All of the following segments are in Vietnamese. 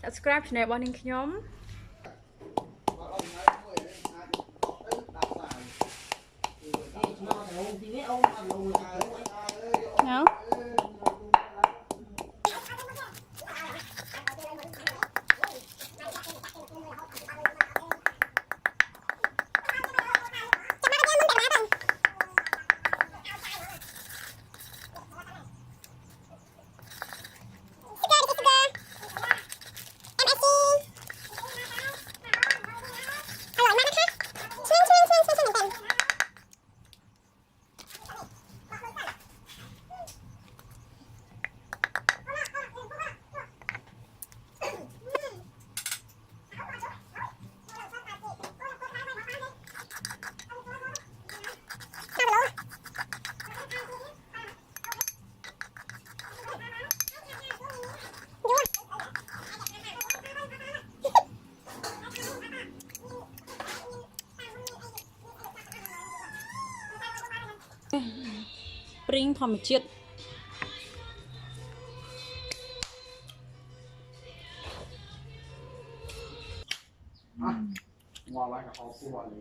subscribe channel របស់នាងខ្ញុំ nào Spring ធម្មជាតិงอไว้กับเขาพูดอะไร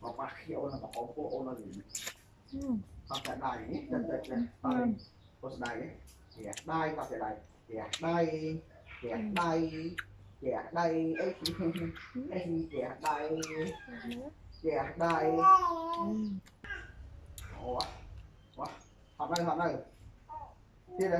มาปากเขียวนะกับเขาพูดอะไรทำแต่ได้นี่จะได้ก็ได้เสียได้ก็จะได้เสียได้เสียได้เสียได้เอ้ยเสียได้เสียได้โอ้วะทำได้ที่ไหน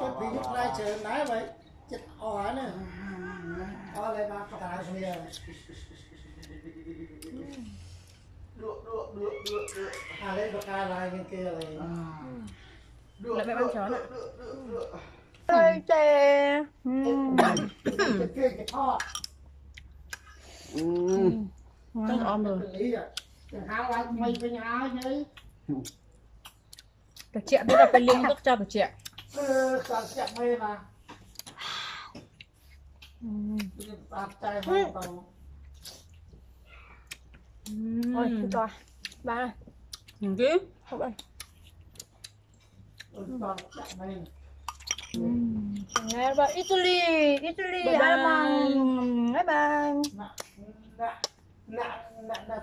đưa vào trời nãy vậy chết ỏi nè ỏi lại ba cái gì à lên bạc ca lại bên kia này lại phải ăn chó nữa ơi chè cái thọ ngon ôm rồi được chị biết là phải liên thức cho được chị ôi to ba này nhìn kỹ không ăn nghe ba Italy bye bye bye bye